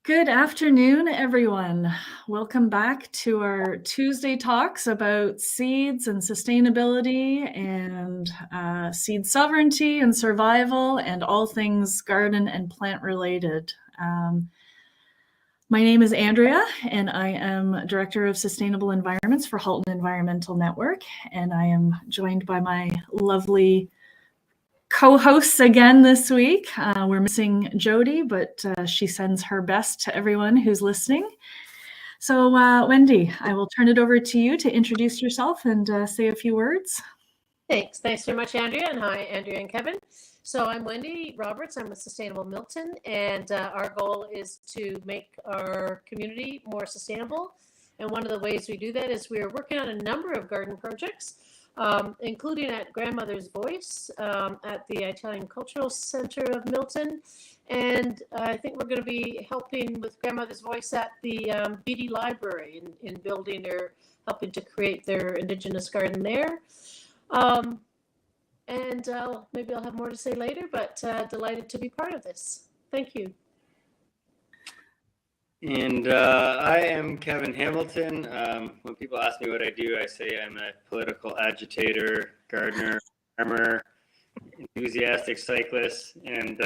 Good afternoon, everyone. Welcome back to our Tuesday talks about seeds and sustainability and seed sovereignty and survival and all things garden and plant related. My name is Andrea, and I am Director of Sustainable Environments for Halton Environmental Network, and I am joined by my lovely co-hosts again this week. We're missing Jody, but she sends her best to everyone who's listening. So Wendy, I will turn it over to you to introduce yourself and say a few words. Thanks very much, Andrea, and hi, Andrea and Kevin. So I'm Wendy Roberts. I'm with Sustainable Milton, and our goal is to make our community more sustainable. And one of the ways we do that is we're working on a number of garden projects, including at Grandmother's Voice at the Italian Cultural Center of Milton. And I think we're going to be helping with Grandmother's Voice at the BD Library in building or helping to create their Indigenous garden there. And maybe I'll have more to say later, but delighted to be part of this. Thank you. And I am Kevin Hamilton. When people ask me what I do, I say I'm a political agitator, gardener, farmer, enthusiastic cyclist, and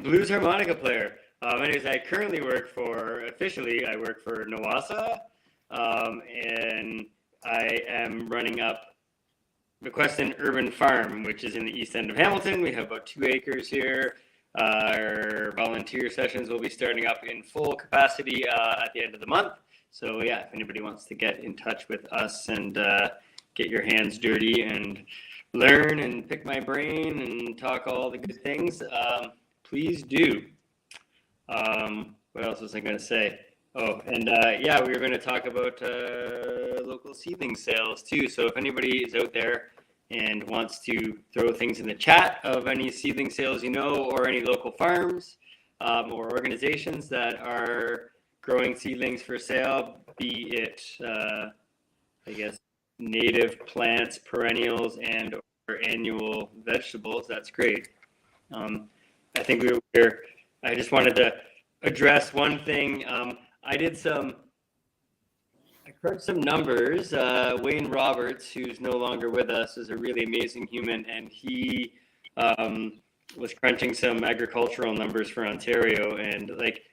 blues harmonica player. Anyways, I currently officially work for NWASA, and I am running up McQueston Urban Farm, which is in the east end of Hamilton. We have about 2 acres here. Our volunteer sessions will be starting up in full capacity at the end of the month. So yeah, if anybody wants to get in touch with us and get your hands dirty and learn and pick my brain and talk all the good things, please do. What else was I going to say? Oh, and yeah, we were going to talk about local seedling sales too. So if anybody is out there and wants to throw things in the chat of any seedling sales or any local farms or organizations that are growing seedlings for sale, be it, I guess, native plants, perennials, and or annual vegetables, that's great. I think I just wanted to address one thing. I heard some numbers. Wayne Roberts, who's no longer with us, is a really amazing human, and he was crunching some agricultural numbers for Ontario, and like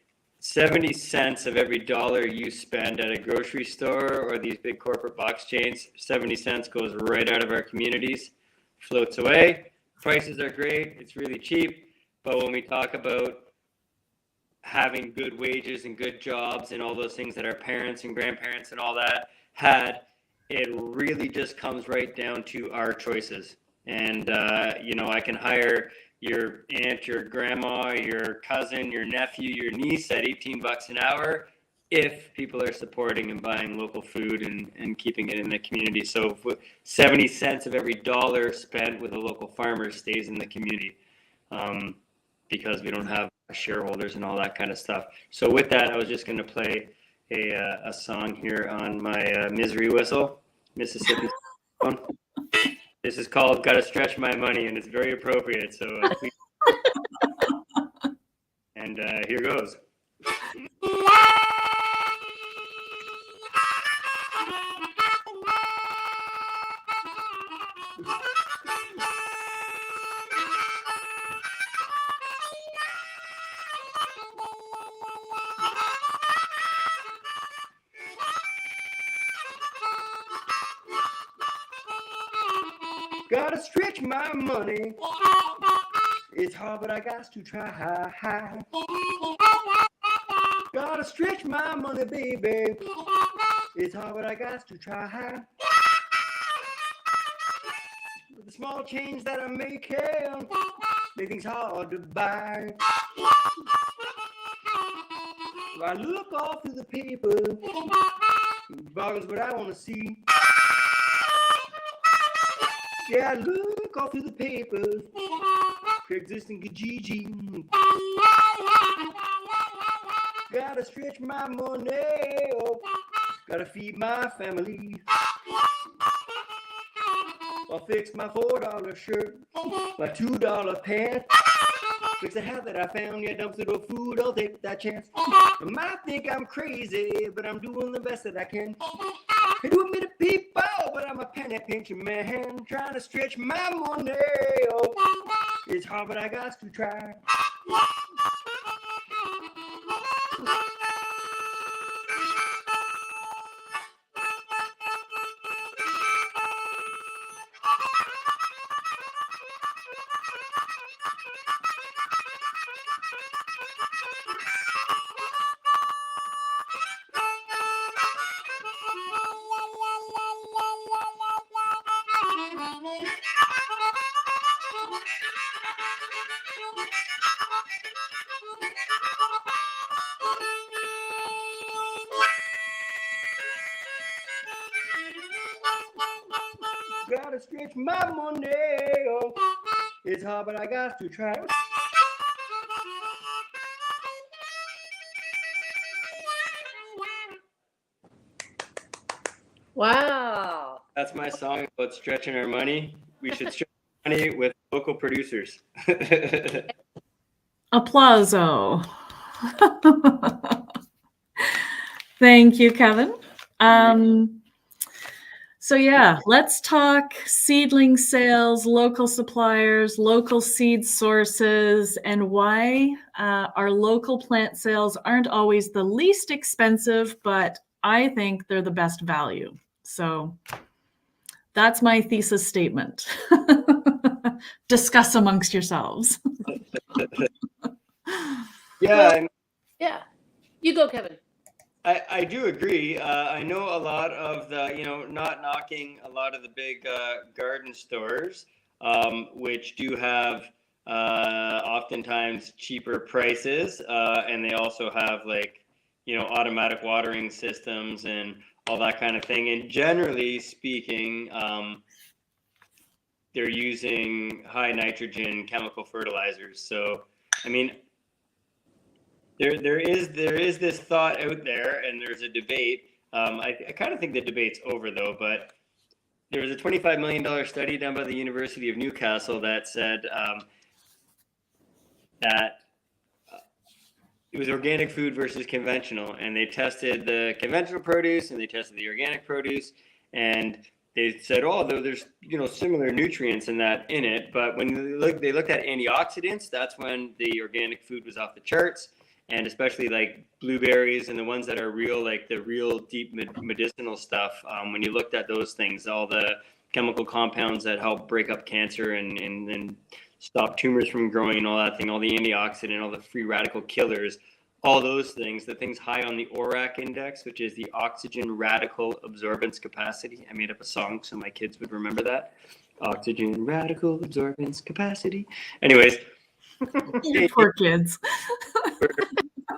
70 cents of every dollar you spend at a grocery store or these big corporate box chains, 70 cents goes right out of our communities, floats away. Prices are great. It's really cheap. But when we talk about having good wages and good jobs and all those things that our parents and grandparents and all that had, it really just comes right down to our choices. And, I can hire your aunt, your grandma, your cousin, your nephew, your niece at $18 an hour if people are supporting and buying local food and keeping it in the community. So 70 cents of every dollar spent with a local farmer stays in the community. Because we don't have shareholders and all that kind of stuff. So with that, I was just going to play a song here on my misery whistle, Mississippi. This is called "Gotta Stretch My Money," and it's very appropriate. So please. And here goes. Gotta stretch my money. It's hard, but I got to try. Gotta stretch my money, baby. It's hard, but I got to try. With the small change that I'm making, make things hard to buy. I look all through the paper, bargains what I want to see. Yeah, I look all through the papers, Craigslist and Kijiji. Gotta stretch my money, oh, gotta feed my family. I'll fix my $4 shirt, my $2 pants, It's a hat that I found near dumpster of food. I'll take that chance. I might think I'm crazy, but I'm doing the best that I can. They do me to people, but I'm a penny pinching man, trying to stretch my money. Oh, it's hard, but I got to try. Gotta stretch my money. Oh, it's hard, but I got to try. Wow. That's my song about stretching our money. We should stretch money with local producers. Applauso. Thank you, Kevin. So yeah, let's talk seedling sales, local suppliers, local seed sources, and why our local plant sales aren't always the least expensive, but I think they're the best value. So that's my thesis statement. Discuss amongst yourselves. Yeah, Yeah. You go, Kevin. I do agree. I know a lot of the, not knocking a lot of the big garden stores, which do have oftentimes cheaper prices, and they also have automatic watering systems and all that kind of thing. And generally speaking, they're using high nitrogen chemical fertilizers. So, I mean, there is this thought out there, and there's a debate. I kind of think the debate's over though, but there was a $25 million study done by the University of Newcastle that said that it was organic food versus conventional, and they tested the conventional produce and they tested the organic produce, and they said, oh, there's similar nutrients in it, but when they looked at antioxidants, that's when the organic food was off the charts. And especially like blueberries and the ones that are real, like the real deep medicinal stuff. When you looked at those things, all the chemical compounds that help break up cancer and stop tumors from growing and all that thing, all the antioxidant, all the free radical killers, all those things, the things high on the ORAC index, which is the oxygen radical absorbance capacity. I made up a song so my kids would remember that. Oxygen radical absorbance capacity. Anyways. Poor kids.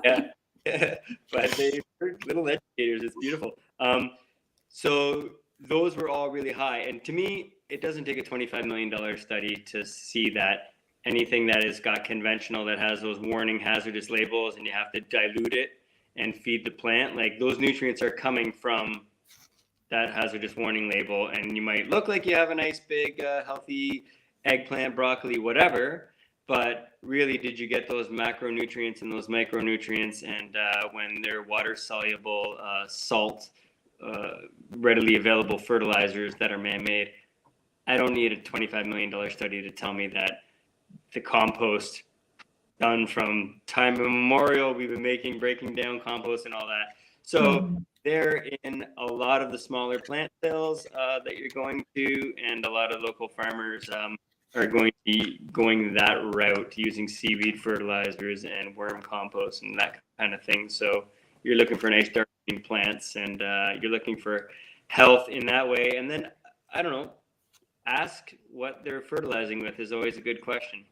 Yeah, but they were little educators. It's beautiful. So those were all really high. And to me, it doesn't take a $25 million study to see that anything that has got conventional, that has those warning hazardous labels, and you have to dilute it and feed the plant, like those nutrients are coming from that hazardous warning label. And you might look like you have a nice big healthy eggplant, broccoli, whatever. But really, did you get those macronutrients and those micronutrients? And when they're water-soluble, salt, readily available fertilizers that are man-made, I don't need a $25 million study to tell me that the compost done from time immemorial, we've been breaking down compost and all that. So they're in a lot of the smaller plant sales that you're going to, and a lot of local farmers are going to be going that route, using seaweed fertilizers and worm compost and that kind of thing. So you're looking for nice dark green plants, and you're looking for health in that way. And then, I don't know, ask what they're fertilizing with is always a good question.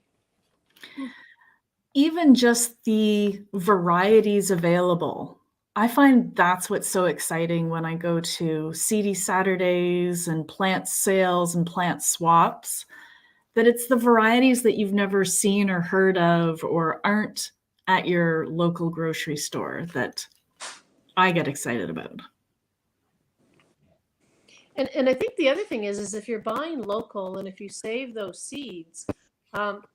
Even just the varieties available. I find that's what's so exciting when I go to Seedy Saturdays and plant sales and plant swaps, that it's the varieties that you've never seen or heard of or aren't at your local grocery store that I get excited about. And I think the other thing is if you're buying local and if you save those seeds,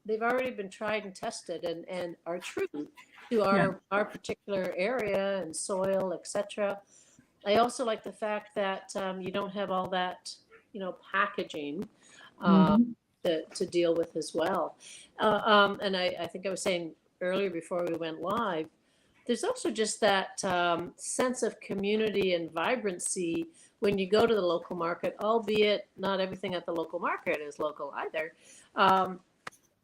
they've already been tried and tested and are true to our particular area and soil, etc. I also like the fact that you don't have all that, packaging to deal with as well. And I think I was saying earlier before we went live, there's also just that sense of community and vibrancy when you go to the local market, albeit not everything at the local market is local either.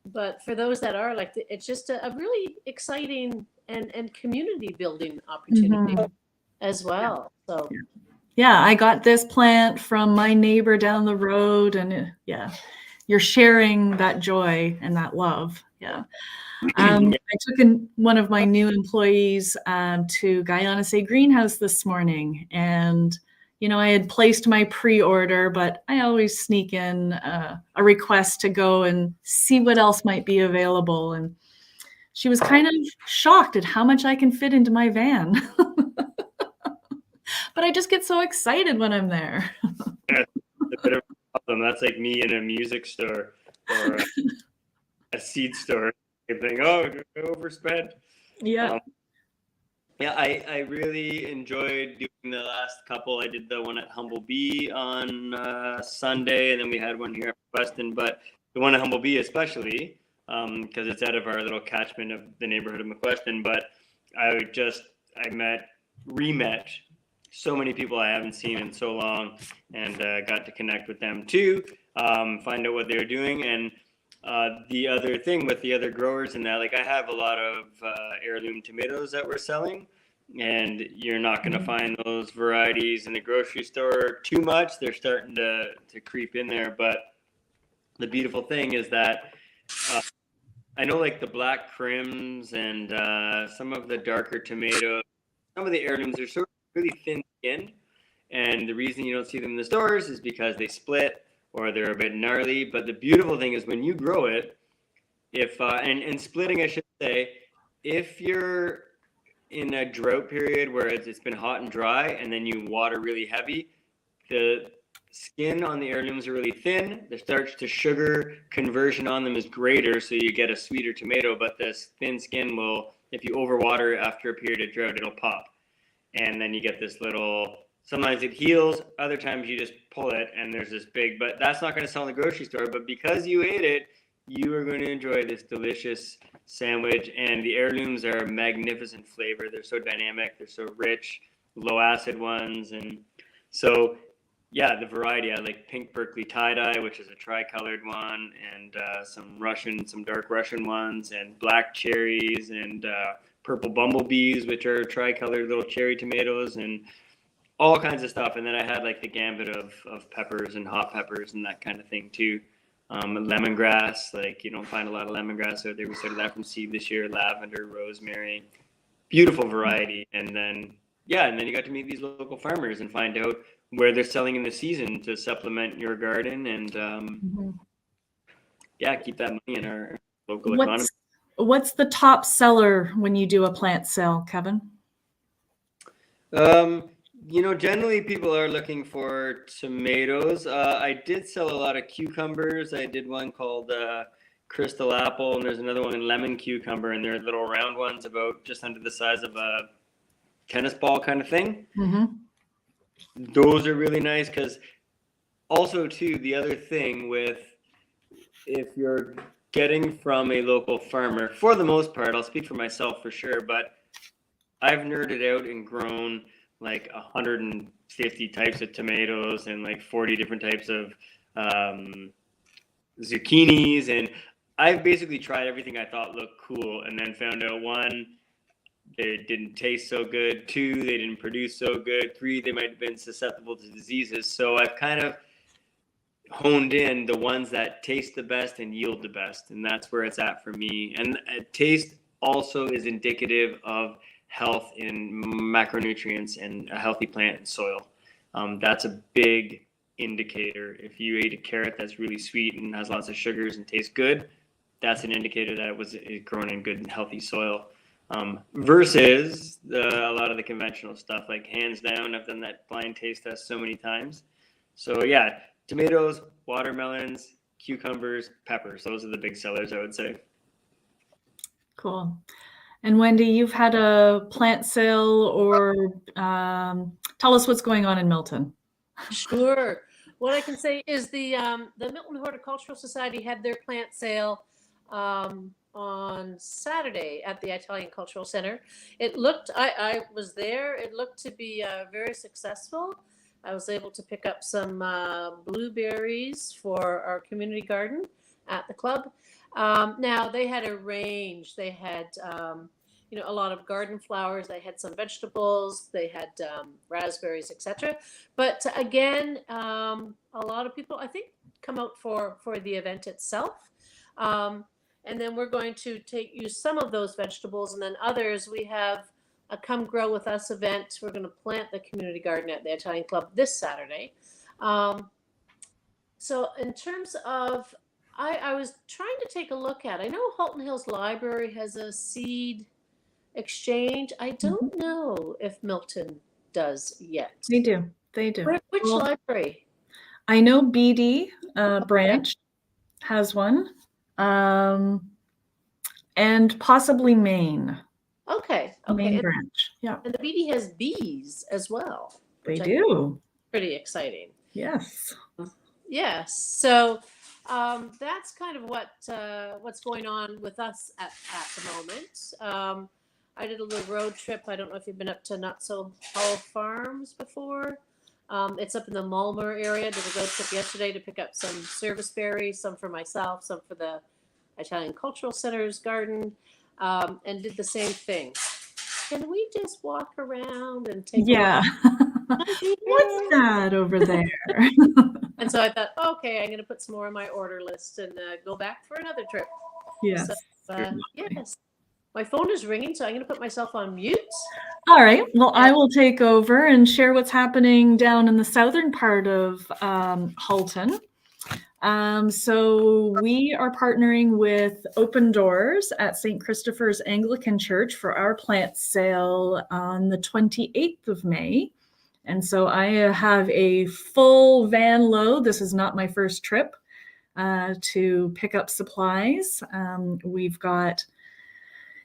But for those that are, like, it's just a really exciting and community building opportunity as well. So yeah, I got this plant from my neighbor down the road, and you're sharing that joy and that love. Yeah. I took in one of my new employees to Guyana Say Greenhouse this morning, and I had placed my pre-order, but I always sneak in a request to go and see what else might be available. And she was kind of shocked at how much I can fit into my van. But I just get so excited when I'm there. Yeah, a bit of a problem. That's like me in a music store or a seed store. You think, oh, overspent. Yeah. I really enjoyed doing the last couple. I did the one at Humble Bee on Sunday, and then we had one here at Weston. But the one at Humble Bee especially, because it's out of our little catchment of the neighborhood of McWeston. But I re-met so many people I haven't seen in so long, and got to connect with them too, find out what they were doing. And the other thing with the other growers and that, like, I have a lot of heirloom tomatoes that we're selling, and you're not going to find those varieties in the grocery store too much. They're starting to creep in there. But the beautiful thing is that I know, like, the black crims and some of the darker tomatoes, some of the heirlooms are sort of really thin skinned, and the reason you don't see them in the stores is because they split or they're a bit gnarly. But the beautiful thing is when you grow it, if and splitting, I should say, if you're in a drought period where it's been hot and dry and then you water really heavy, the skin on the heirlooms are really thin. The starch to sugar conversion on them is greater, so you get a sweeter tomato. But this thin skin will, if you overwater after a period of drought, it'll pop. And then you get this little, sometimes it heals, other times you just pull it and there's this big, but that's not going to sell in the grocery store. But because you ate it, you are going to enjoy this delicious sandwich. And the heirlooms are a magnificent flavor. They're so dynamic, they're so rich, low acid ones. And so, yeah, the variety, I like pink Berkeley tie-dye, which is a tri-colored one, and some dark Russian ones, and black cherries, and purple bumblebees, which are tri-colored little cherry tomatoes, and all kinds of stuff. And then I had like the gambit of peppers and hot peppers and that kind of thing too. Lemongrass, like you don't find a lot of lemongrass out there. We started that from seed this year. Lavender, rosemary, beautiful variety. And then you got to meet these local farmers and find out where they're selling in the season to supplement your garden and keep that money in our local economy. What's the top seller when you do a plant sale, Kevin? Generally people are looking for tomatoes. I did sell a lot of cucumbers. I did one called Crystal Apple, and there's another one in Lemon Cucumber, and they're little round ones about just under the size of a tennis ball kind of thing. Those are really nice because also too, the other thing with, if you're getting from a local farmer, for the most part, I'll speak for myself for sure, but I've nerded out and grown like 150 types of tomatoes and like 40 different types of zucchinis, and I've basically tried everything I thought looked cool, and then found out, one, they didn't taste so good, two, they didn't produce so good, three, they might have been susceptible to diseases. So I've kind of honed in the ones that taste the best and yield the best, and that's where it's at for me. And taste also is indicative of health in macronutrients and a healthy plant and soil. That's a big indicator. If you ate a carrot that's really sweet and has lots of sugars and tastes good, that's an indicator that it was grown in good and healthy soil. Versus a lot of the conventional stuff, like hands down, I've done that blind taste test so many times. So yeah, tomatoes, watermelons, cucumbers, peppers. Those are the big sellers, I would say. Cool. And Wendy, you've had a plant sale, or tell us what's going on in Milton. Sure. What I can say is the Milton Horticultural Society had their plant sale on Saturday at the Italian Cultural Center. It looked, I was there, it looked to be very successful. I was able to pick up some blueberries for our community garden at the club. Now they had a range. They had a lot of garden flowers. They had some vegetables. They had raspberries, etc. But again, a lot of people, I think, come out for the event itself. And then we're going to use some of those vegetables, and then others. We have a Come Grow With Us event. We're going to plant the community garden at the Italian Club this Saturday. So in terms of, I was trying to take a look at, I know Halton Hills Library has a seed exchange. I don't know if Milton does yet. They do. Which library? I know BD branch has one, and possibly Maine. Okay. Maine branch. Yeah. And the BD has bees as well. They do. Pretty exciting. Yes. Yes. So that's kind of what's going on with us at the moment. I did a little road trip. I don't know if you've been up to Not So Hull Farms before. It's up in the Mulmer area. Did a road trip yesterday to pick up some service berries, some for myself, some for the Italian Cultural Center's garden, and did the same thing. Can we just walk around and take a look? What's that over there? And so I thought, okay, I'm going to put some more on my order list and go back for another trip. Yes. So, yes. My phone is ringing, so I'm going to put myself on mute. All right. Well, I will take over and share what's happening down in the southern part of Halton. So we are partnering with Open Doors at St. Christopher's Anglican Church for our plant sale on the 28th of May. And so I have a full van load. This is not my first trip to pick up supplies. We've got,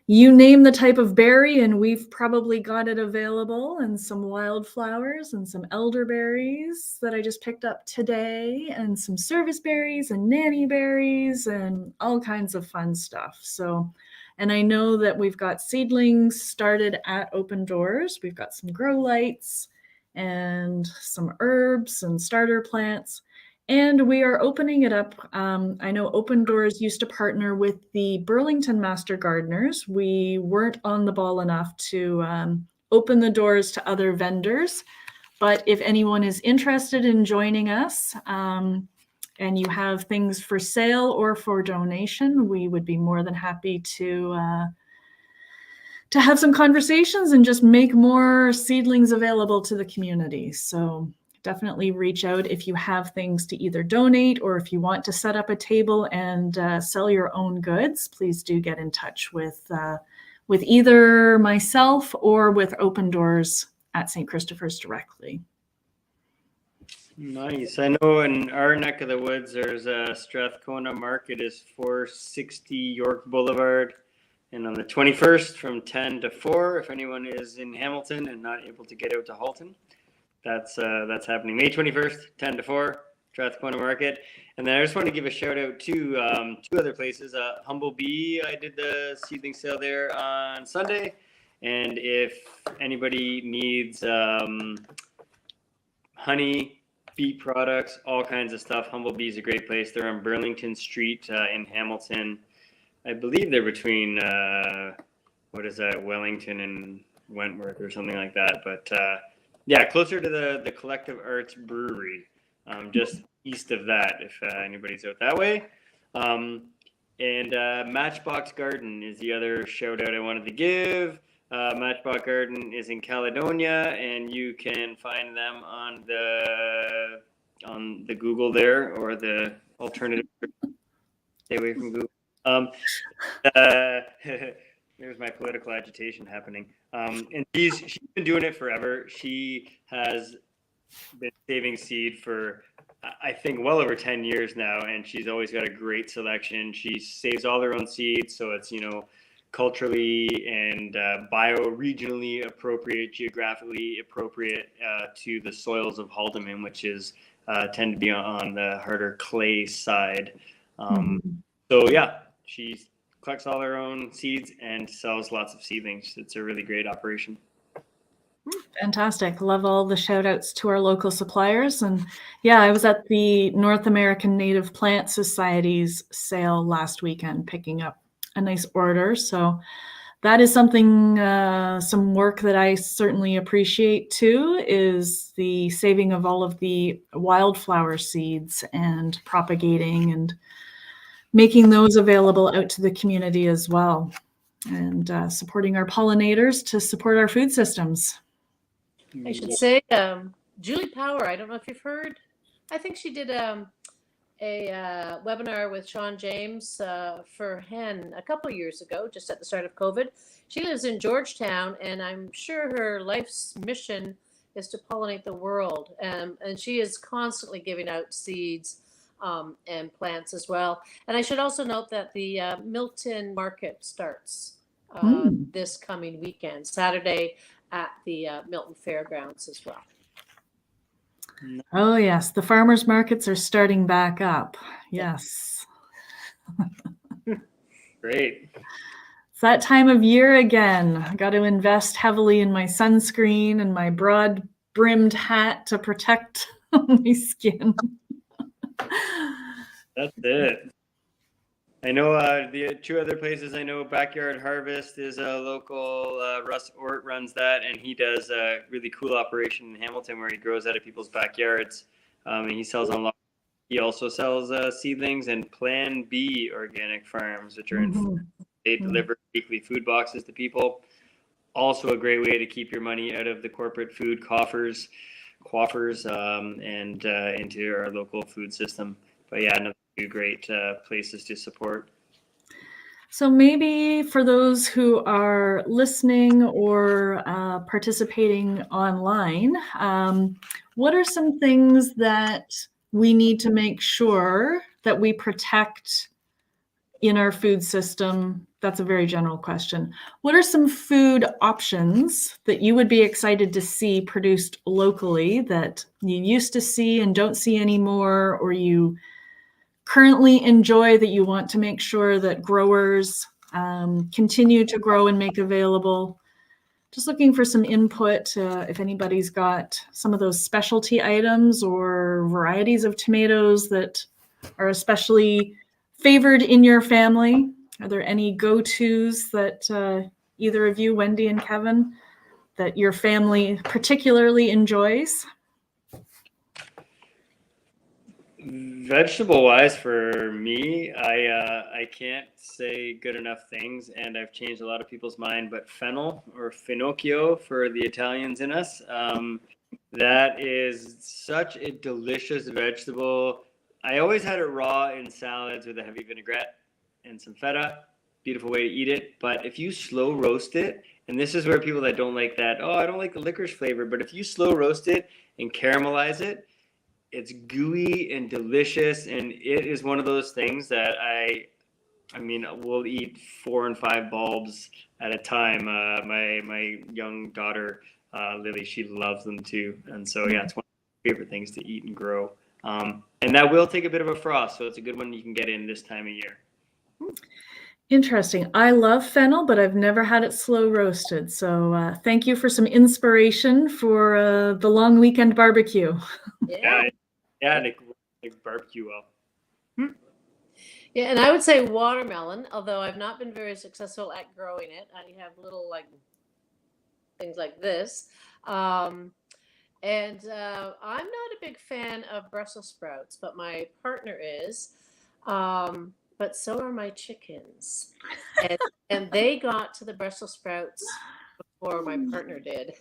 you name the type of berry, and we've probably got it available, and some wildflowers and some elderberries that I just picked up today, and some service berries and nanny berries and all kinds of fun stuff. So, and I know that we've got seedlings started at Open Doors. We've got some grow lights and some herbs and starter plants. And we are opening it up. I know Open Doors used to partner with the Burlington Master Gardeners. We weren't on the ball enough to open the doors to other vendors. But if anyone is interested in joining us and you have things for sale or for donation, we would be more than happy to have some conversations and just make more seedlings available to the community. So definitely reach out if you have things to either donate, or if you want to set up a table and sell your own goods. Please do get in touch with either myself or with Open Doors at St. Christopher's directly. Nice. I know in our neck of the woods, there's a Strathcona Market is 460 York Boulevard. And on the 21st from 10 to 4, if anyone is in Hamilton and not able to get out to Halton, that's happening May 21st, 10 to 4, Strathcona Market. And then I just want to give a shout out to two other places. Humble Bee, I did the seedling sale there on Sunday. And if anybody needs honey, bee products, all kinds of stuff, Humble Bee is a great place. They're on Burlington Street in Hamilton. I believe they're between, Wellington and Wentworth or something like that. But yeah, closer to the Collective Arts Brewery, just east of that, if anybody's out that way. And Matchbox Garden is the other shout out I wanted to give. Matchbox Garden is in Caledonia, and you can find them on the Google there, or the alternative. Stay away from Google. There's my political agitation happening. And she's been doing it forever. She has been saving seed for, I think, well over 10 years now, and she's always got a great selection. She saves all her own seeds, so it's, culturally and bioregionally appropriate, geographically appropriate to the soils of Haldeman, which is tend to be on the harder clay side. So yeah, she collects all her own seeds and sells lots of seedlings. It's a really great operation. Fantastic. Love all the shout outs to our local suppliers. And yeah, I was at the North American Native Plant Society's sale last weekend picking up a nice order. So that is something, some work that I certainly appreciate too, is the saving of all of the wildflower seeds and propagating and making those available out to the community as well, and supporting our pollinators to support our food systems. I should say, Julie Power, I don't know if you've heard. I think she did a webinar with Sean James for Hen a couple years ago, just at the start of COVID. She lives in Georgetown, and I'm sure her life's mission is to pollinate the world. And she is constantly giving out seeds and plants as well. And I should also note that the Milton market starts this coming weekend, Saturday, at the Milton Fairgrounds as well. Oh yes, the farmers markets are starting back up. Yes. Great. It's that time of year again. I got to invest heavily in my sunscreen and my broad brimmed hat to protect my skin. That's it. I know the two other places I know, Backyard Harvest is a local, Russ Ort runs that, and he does a really cool operation in Hamilton where he grows out of people's backyards, and he sells online. He also sells seedlings and Plan B organic farms, which are they deliver weekly food boxes to people. Also a great way to keep your money out of the corporate food coffers, and into our local food system. But yeah, another two great places to support. So maybe for those who are listening or participating online, what are some things that we need to make sure that we protect in our food system? That's a very general question. What are some food options that you would be excited to see produced locally that you used to see and don't see anymore, or you currently enjoy that you want to make sure that growers continue to grow and make available? Just looking for some input if anybody's got some of those specialty items or varieties of tomatoes that are especially favored in your family. Are there any go-tos that either of you, Wendy and Kevin, that your family particularly enjoys? Vegetable wise, for me, I can't say good enough things, and I've changed a lot of people's mind, but fennel, or finocchio for the Italians in us, that is such a delicious vegetable. I always had it raw in salads with a heavy vinaigrette and some feta. Beautiful way to eat it. But if you slow roast it, and this is where people that don't like that, I don't like the licorice flavor, but if you slow roast it and caramelize it, it's gooey and delicious, and it is one of those things that I mean, we'll eat 4 and 5 bulbs at a time. My young daughter, Lily, she loves them too. And so, yeah, it's one of my favorite things to eat and grow. And that will take a bit of a frost, so it's a good one you can get in this time of year. Interesting. I love fennel, but I've never had it slow roasted. So thank you for some inspiration for the long weekend barbecue. Yeah, and it barbecue well. Yeah, and I would say watermelon, although I've not been very successful at growing it. I have little things like this. I'm not a big fan of Brussels sprouts, but my partner is. But so are my chickens. And they got to the Brussels sprouts before my partner did.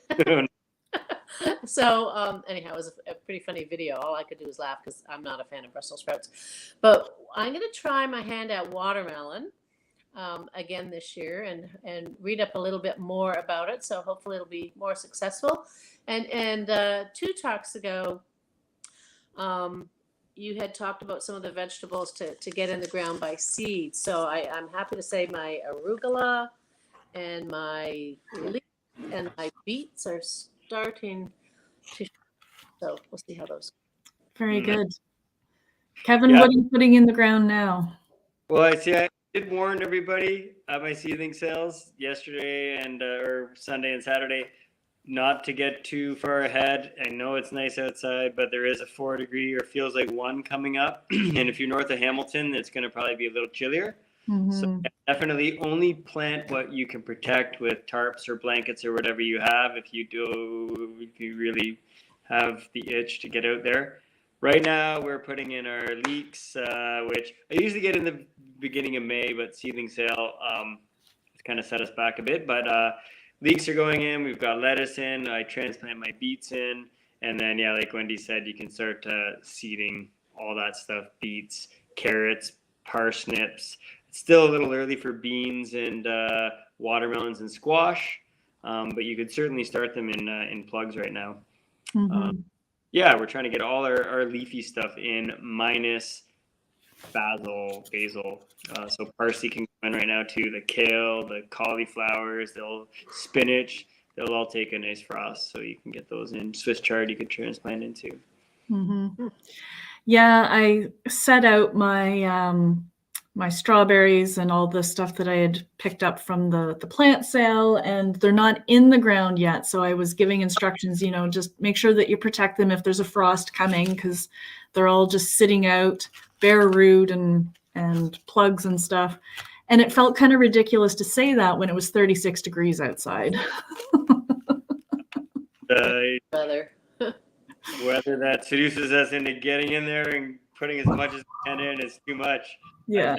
So anyhow, it was a pretty funny video. All I could do was laugh because I'm not a fan of Brussels sprouts. But I'm going to try my hand at watermelon. again this year and read up a little bit more about it. So hopefully it'll be more successful. And 2 talks ago, you had talked about some of the vegetables to get in the ground by seed. So I'm happy to say my arugula and my leek and my beets are starting to. So we'll see how those. Very good. Kevin, Yeah. what are you putting in the ground now? Well, I did warn everybody at my Seedling Sales yesterday and or Sunday and Saturday not to get too far ahead. I know it's nice outside, but there is a 4 degree or feels like 1 coming up. And if you're north of Hamilton, it's going to probably be a little chillier. So definitely only plant what you can protect with tarps or blankets or whatever you have if you really have the itch to get out there. Right now we're putting in our leeks, which I usually get in the beginning of May, but Seedling Sale it's kind of set us back a bit. But leeks are going in. We've got lettuce in. I transplant my beets in. And then, yeah, like Wendy said, you can start seeding all that stuff, beets, carrots, parsnips. It's still a little early for beans and watermelons and squash, but you could certainly start them in plugs right now. Yeah, we're trying to get all our leafy stuff in minus basil. So parsley can go in right now too. The kale, the cauliflowers, spinach, they'll all take a nice frost. So you can get those in. Swiss chard you could transplant into. Yeah, I set out my my strawberries and all the stuff that I had picked up from the plant sale, and they're not in the ground yet. So I was giving instructions, just make sure that you protect them if there's a frost coming, because they're all just sitting out, bare root and plugs and stuff. And it felt kind of ridiculous to say that when it was 36 degrees outside. Whether that seduces us into getting in there and putting as much as we can in is too much. Yeah.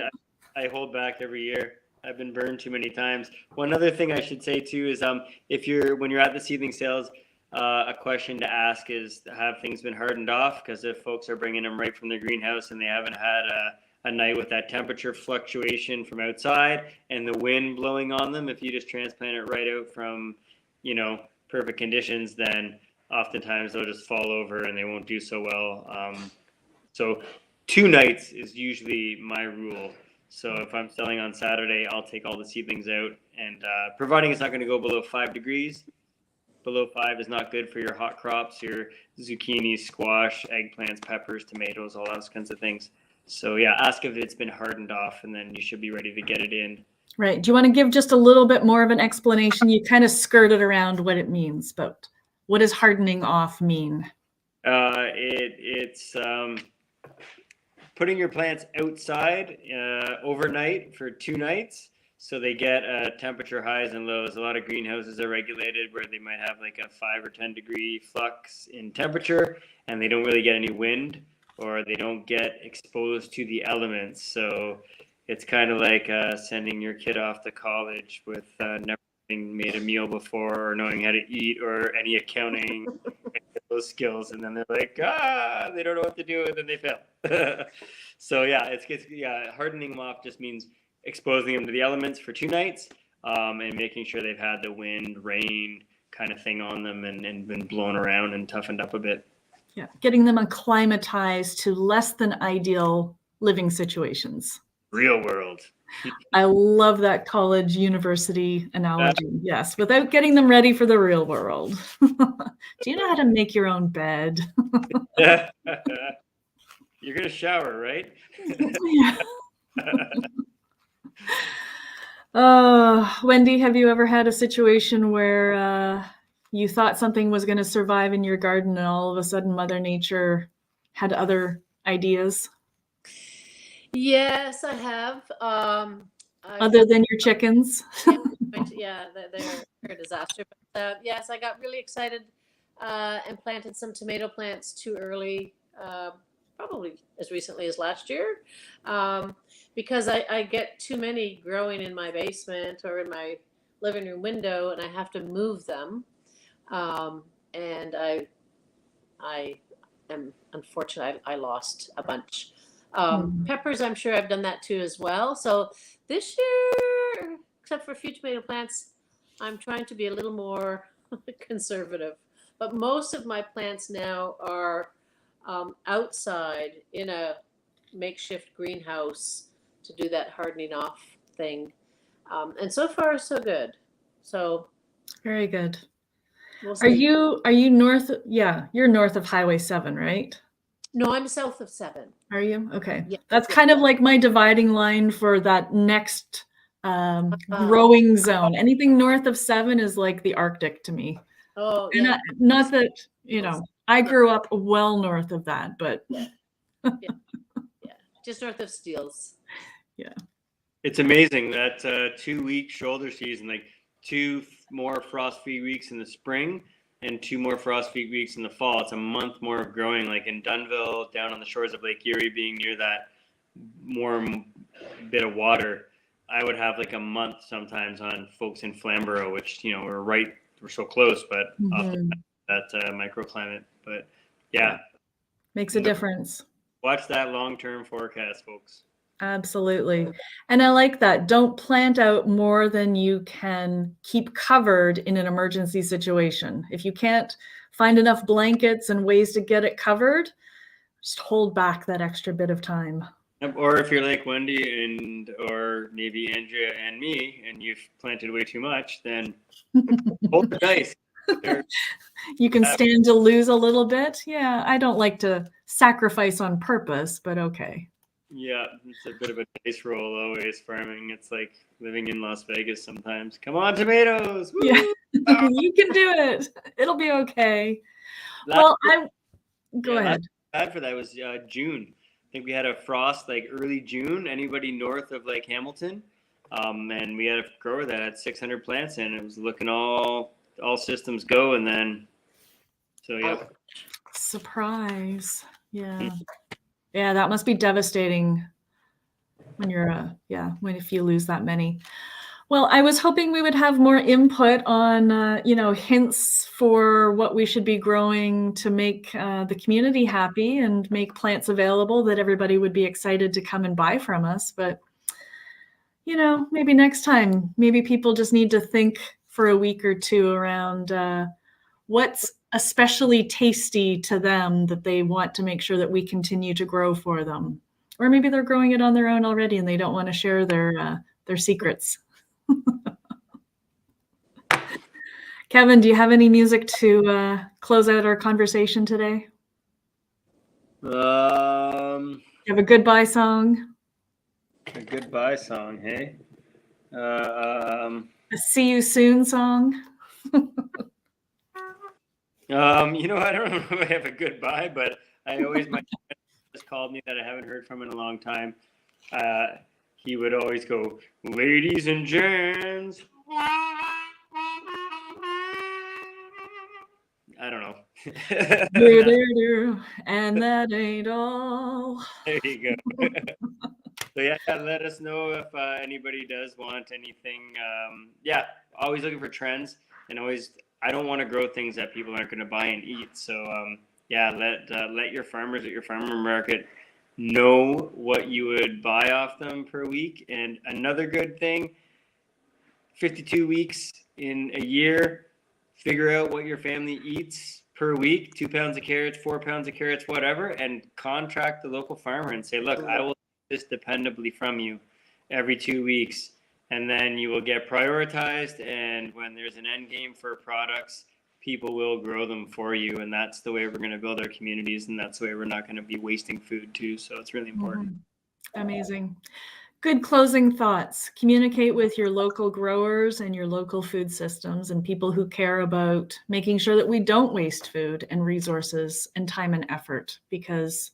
I hold back every year. I've been burned too many times. One other thing I should say too is when you're at the Seedling Sales, a question to ask is, have things been hardened off? Because if folks are bringing them right from the greenhouse and they haven't had a night with that temperature fluctuation from outside and the wind blowing on them, if you just transplant it right out from, perfect conditions, then oftentimes they'll just fall over and they won't do so well. So 2 nights is usually my rule. So if I'm selling on Saturday, I'll take all the seedlings out, and providing it's not going to go below 5 degrees. Below 5 is not good for your hot crops, your zucchini, squash, eggplants, peppers, tomatoes, all those kinds of things. So yeah, ask if it's been hardened off, and then you should be ready to get it in. Right. Do you want to give just a little bit more of an explanation? You kind of skirted around what it means, but what does hardening off mean? It's putting your plants outside overnight for 2 nights, so they get temperature highs and lows. A lot of greenhouses are regulated where they might have like a 5 or 10 degree flux in temperature, and they don't really get any wind, or they don't get exposed to the elements. So it's kind of like sending your kid off to college with never having made a meal before, or knowing how to eat, or any accounting those skills, and then they're like, they don't know what to do, and then they fail. So yeah, hardening them off just means exposing them to the elements for 2 nights, and making sure they've had the wind, rain kind of thing on them, and been blown around and toughened up a bit. Yeah, getting them acclimatized to less than ideal living situations. Real world. I love that college university analogy. Yes, without getting them ready for the real world. Do you know how to make your own bed? You're going to shower, right? Wendy, have you ever had a situation where you thought something was going to survive in your garden and all of a sudden Mother Nature had other ideas? Yes, I have. Other than your chickens? Yeah, they're a disaster. But yes, I got really excited and planted some tomato plants too early, probably as recently as last year, because I get too many growing in my basement or in my living room window, and I have to move them. And I am unfortunate. I lost a bunch. Peppers, I'm sure I've done that too as well. So This year, except for a few tomato plants, I'm trying to be a little more conservative. But most of my plants now are outside in a makeshift greenhouse to do that hardening off thing. And so far, so good. So Very good. we'll Are see. you north? Yeah, you're north of Highway 7, right? No, I'm south of 7. Are you? Okay. Yeah. That's kind of like my dividing line for that next growing zone. Anything north of 7 is like the Arctic to me. Oh, And yeah. not that, I grew up well north of that, but Yeah. Just north of Steeles. Yeah. It's amazing that 2-week shoulder season, like 2 more frost-free weeks in the spring and 2 more frost-free weeks in the fall. It's a month more of growing, like in Dunnville, down on the shores of Lake Erie, being near that warm bit of water. I would have like a month sometimes on folks in Flamborough, which, we're so close, but off that microclimate. But yeah. Makes a difference. Watch that long-term forecast, folks. Absolutely. And I like that. Don't plant out more than you can keep covered in an emergency situation. If you can't find enough blankets and ways to get it covered, just hold back that extra bit of time. Or if you're like Wendy or maybe Andrea and me, and you've planted way too much, then hold the dice. You can stand to lose a little bit. Yeah, I don't like to sacrifice on purpose, but okay. Yeah, it's a bit of a dice roll always farming. It's like living in Las Vegas sometimes. Come on, tomatoes! Woo! Yeah, you can do it. It'll be okay. Go ahead. Bad for that was June. I think we had a frost like early June. Anybody north of like Hamilton, and we had a grower that had 600 plants in. It was looking all systems go, and then surprise. Yeah. Yeah, that must be devastating when you're if you lose that many. Well, I was hoping we would have more input on hints for what we should be growing to make the community happy and make plants available that everybody would be excited to come and buy from us. But maybe next time, maybe people just need to think for a week or two around what's especially tasty to them that they want to make sure that we continue to grow for them. Or maybe they're growing it on their own already and they don't want to share their secrets. Kevin, do you have any music to close out our conversation today? You have a goodbye song? A goodbye song, hey? A see you soon song? I don't know if I have a goodbye, but my friend just called me that I haven't heard from in a long time. He would always go, ladies and gents. I don't know. And that ain't all. There you go. So yeah, let us know if anybody does want anything. Always looking for trends, and I don't want to grow things that people aren't going to buy and eat. So let your farmers at your farmer market know what you would buy off them per week. And another good thing, 52 weeks in a year, figure out what your family eats per week, 2 pounds of carrots, 4 pounds of carrots, whatever, and contract the local farmer and say, look, I will do this dependably from you every 2 weeks. And then you will get prioritized. And when there's an end game for products, people will grow them for you. And that's the way we're going to build our communities. And that's the way we're not going to be wasting food too. So it's really important. Amazing. Good closing thoughts. Communicate with your local growers and your local food systems and people who care about making sure that we don't waste food and resources and time and effort, because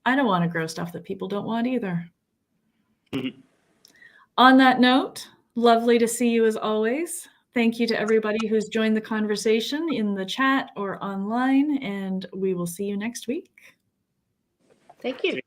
I don't want to grow stuff that people don't want either. On that note, lovely to see you as always. Thank you to everybody who's joined the conversation in the chat or online, and we will see you next week. Thank you.